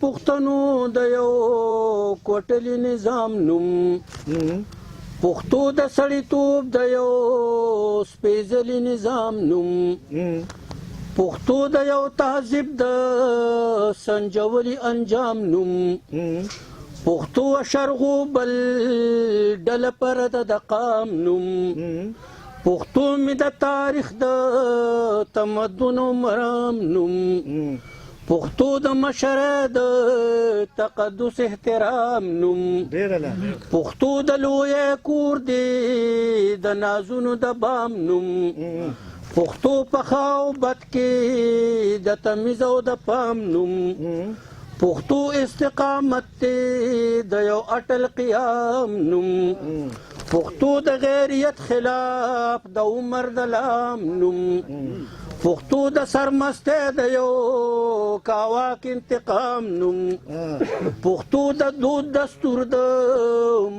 پښتنو د یو کوټلي نظام نوم پښتو د سړیتوب د یو سپېڅلي نظام نوم پښتو د یو تهذیب د سنجولي انجام نوم پښتو شرغو بل ډله پرده د قام نوم پښتو مې د تاریخ د تمدن و مرام نوم پښتو د مشره د تقدس احترام نوم پښتو د لوی کور دی د نازونو د بام نوم پښتو په خاو بد کې د تمیز او د پام نوم پښتو استقامت دی د یو اټل قیام نوم پښتو د غیریت خلاف د عمر د لام نوم پښتو د سرمستی د یو کاواک انتقام نوم پښتو د دود دستور د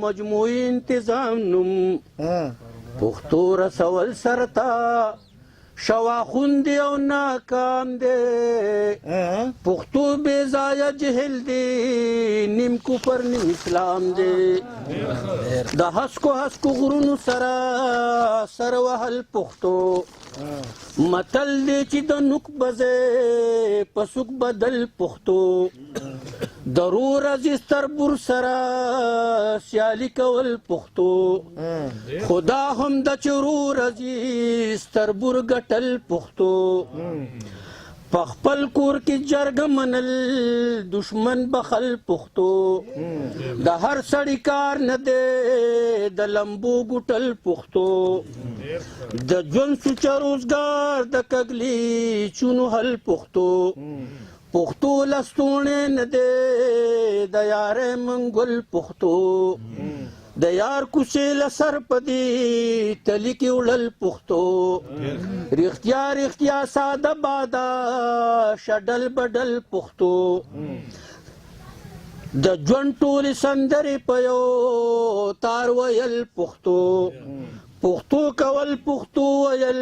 مجموعي انتظام نوم پښتو رسول سرتا شواخوندی او ناکام دی پښتو بې ځایه جهل دی نیم کفر نیم اسلام دی د هسکو هسکو غرونو سره سر وهل پښتو متل دی چې د نوک بځې په سوک بدل پښتو ضرور عزیز تربور سره سیالي کول پښتو خدا هم د چرور عزیز تربور ګټل پښتو په خپل کور کې جرګ منل دشمن بخل پښتو د هر سړي کار نه دی د لمبو ګټل پښتو د ژوند سوچه روزګار د کږلي چونو حل پښتو پښتو لستوڼې نه دی د یارې منګل پښتو د یار کوڅې له سر په دې تلي کې وړل پښتو رښتیا رښتیا ساده باده شډل بدل پښتو د ژوند ټولې سندرې په یو تار ویل پښتو پښتو کول پښتو ویل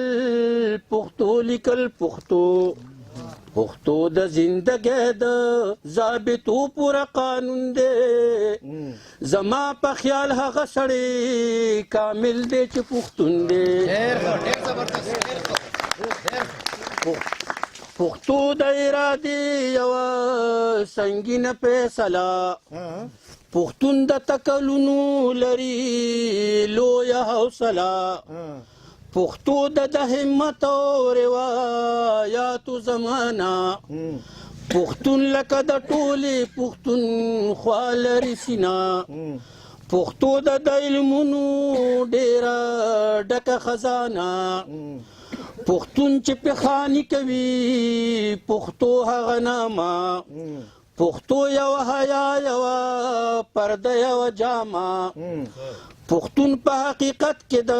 پښتو لیکل پښتو پښتو د زندګۍ د ضابطو پوره قانون دی زما په خیال هغه سړی کامل دی چې پښتون دی پښتو د ارادې یوه سنګینه فیصله پښتون د تکلونو لري لویه حوصله پښتو د همت او روایاتو زمانه پښتون لکه د ټولې پښتونخوا لري سینه پښتو د علمونو ډېره ډکه خزانه پښتون چې پخانی کوي پښتو هغه نامه پښتو یو حیا یوه پرده یوه جامه پښتون په حقیقت کې د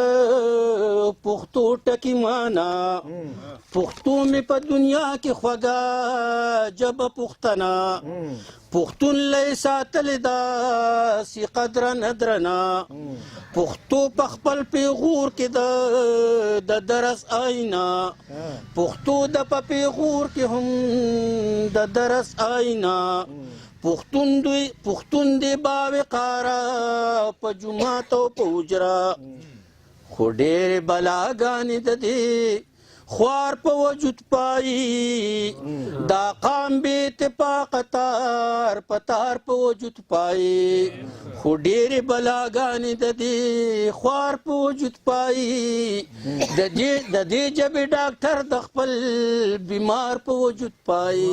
پښتو ټکي معنا پښتو مې په دنیا کې خوږه ژبه پښتنه پښتون له یې ساتلې داسې قدره نه درنه پښتو په خپل پیغور کې د درس آینه پښتو د په پیغور کې هم د درس آینه پښتون دی باوقاره په جومات او په حجره خو ډېرې بلاګانې د دې خوار په وجود پایي دا قام بې اتفاقه تار په تار په وجود پایي خو ډېرې بلاګانې د دې خوار په وجود پایي د دې ژبې ډاکټر د خپل بیمار په وجود پایي